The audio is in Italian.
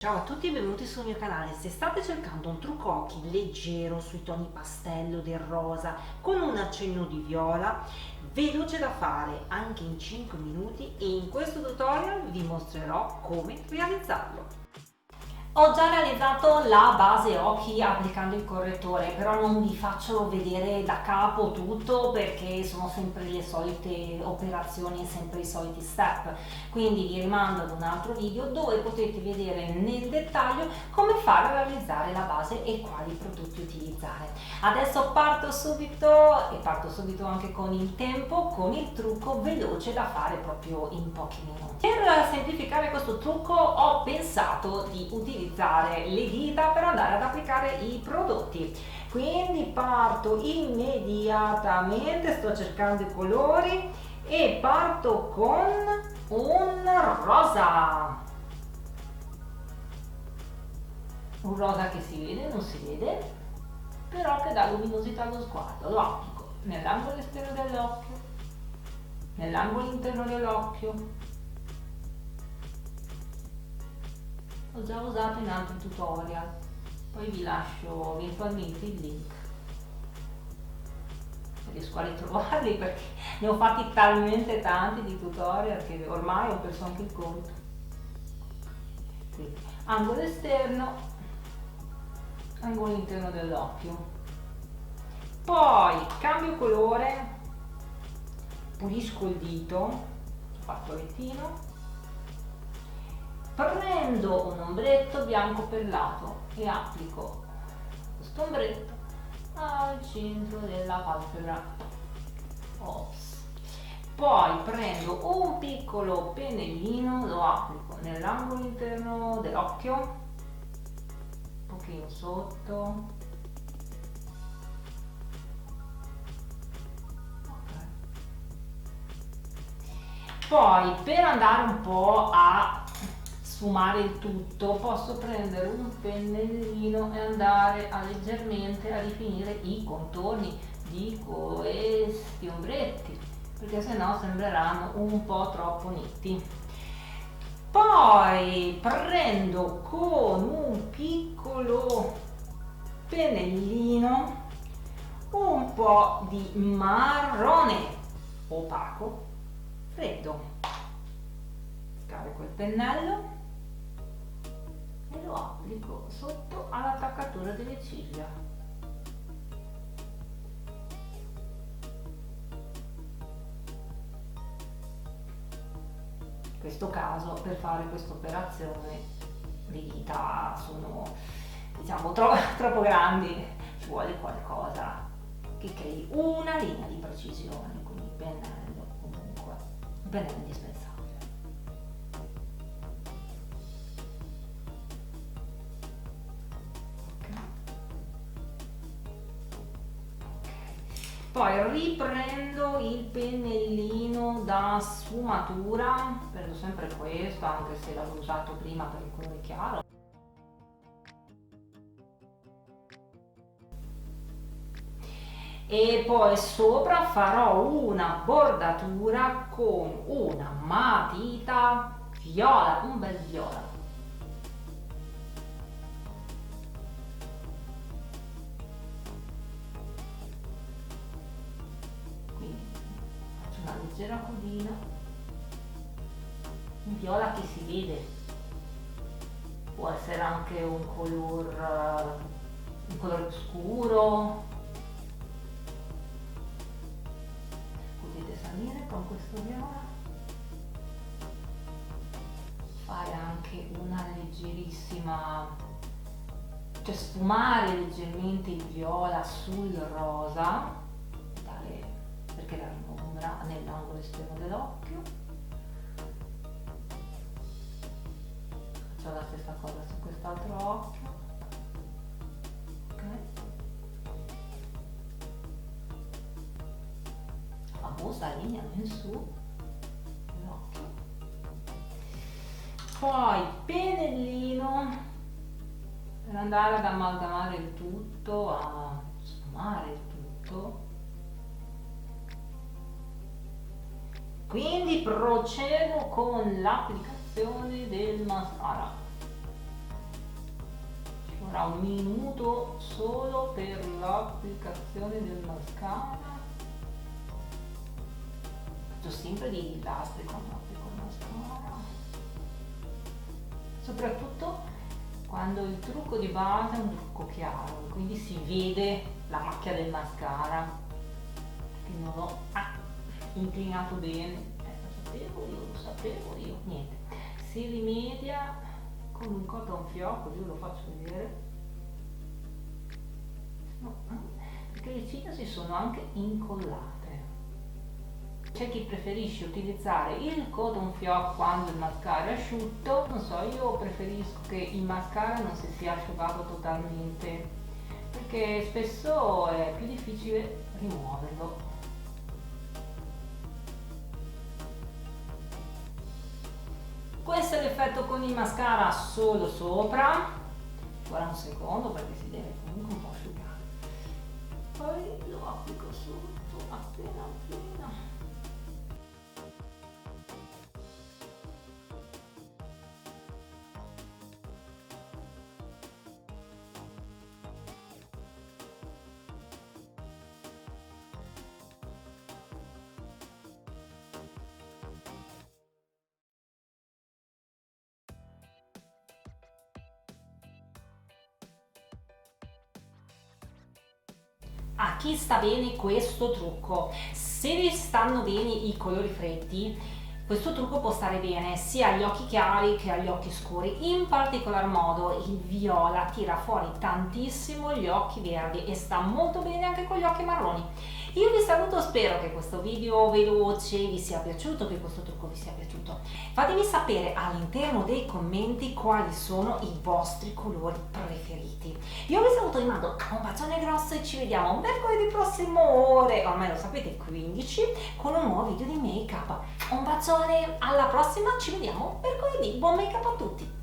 Ciao a tutti e benvenuti sul mio canale. Se state cercando un trucco occhi leggero sui toni pastello del rosa con un accenno di viola, veloce da fare anche in 5 minuti, e in questo tutorial vi mostrerò come realizzarlo. Ho già realizzato la base occhi applicando il correttore, però non vi faccio vedere da capo tutto perché sono sempre le solite operazioni e sempre i soliti step, quindi vi rimando ad un altro video dove potete vedere nel dettaglio come fare a realizzare la base e quali prodotti utilizzare. Adesso parto subito anche con il tempo, con il trucco veloce da fare proprio in pochi minuti. Per semplificare questo trucco ho pensato di utilizzare le dita per andare ad applicare i prodotti, quindi parto immediatamente, sto cercando i colori e parto con un rosa che si vede, non si vede, però che dà luminosità allo sguardo. Lo applico nell'angolo esterno dell'occhio, nell'angolo interno dell'occhio. L'ho già usato in altri tutorial, poi vi lascio eventualmente il link se riesco a ritrovarli, perché ne ho fatti talmente tanti di tutorial che ormai ho perso anche il conto. Quindi angolo esterno, angolo interno dell'occhio, poi cambio colore, pulisco il dito, fazzolettino, prendo un ombretto bianco perlato e applico questo ombretto al centro della palpebra. Ops. Poi prendo un piccolo pennellino, lo applico nell'angolo interno dell'occhio, un pochino sotto. Okay. Poi per andare un po' a sfumare il tutto posso prendere un pennellino e andare a leggermente a rifinire i contorni di questi ombretti, perché sennò sembreranno un po' troppo netti. Poi prendo con un piccolo pennellino un po' di marrone opaco freddo, scarico il pennello e lo applico sotto all'attaccatura delle ciglia. In questo caso, per fare questa operazione, le dita sono, diciamo, troppo grandi, ci vuole qualcosa che crei una linea di precisione, quindi il pennello comunque, il pennello è indispensabile. Poi riprendo il pennellino da sfumatura, prendo sempre questo anche se l'avevo usato prima per il colore chiaro. E poi sopra farò una bordatura con una matita viola, un bel viola. Una leggera codina, un viola che si vede, può essere anche un colore scuro, potete salire con questo viola, fare anche una leggerissima, cioè sfumare leggermente il viola sul rosa, perché dare un'ombra nell'angolo esterno dell'occhio. Faccio la stessa cosa su quest'altro occhio. Ok. La famosa linea in su dell'occhio. Poi pennellino per andare ad amalgamare il tutto, a sfumare il tutto. Quindi procedo con l'applicazione del mascara. Ora un minuto solo per l'applicazione del mascara. Faccio sempre dei disastri quando applico il mascara, soprattutto quando il trucco di base è un trucco chiaro, quindi si vede la macchia del mascara che non l'ho inclinato bene. Lo sapevo io, niente. Si rimedia con un cotton fioc, così ve lo faccio vedere. No, perché le ciglia si sono anche incollate. C'è chi preferisce utilizzare il cotton fioc quando il mascara è asciutto, non so, io preferisco che il mascara non si sia asciugato totalmente, perché spesso è più difficile rimuoverlo. Questo è l'effetto con il mascara solo sopra, ci vorrà un secondo perché si deve comunque un po' asciugare, poi lo applico sotto appena appena. A chi sta bene questo trucco? Se vi stanno bene i colori freddi, questo trucco può stare bene sia agli occhi chiari che agli occhi scuri. In particolar modo il viola tira fuori tantissimo gli occhi verdi e sta molto bene anche con gli occhi marroni. Io vi saluto, spero che questo video veloce vi sia piaciuto, che questo trucco vi sia piaciuto. Fatemi sapere all'interno dei commenti quali sono i vostri colori preferiti. Io vi saluto, vi mando un bacione grosso e ci vediamo mercoledì prossimo ore, ormai lo sapete, 15, con un nuovo video di make up. Un bacione, alla prossima, ci vediamo mercoledì, buon make up a tutti!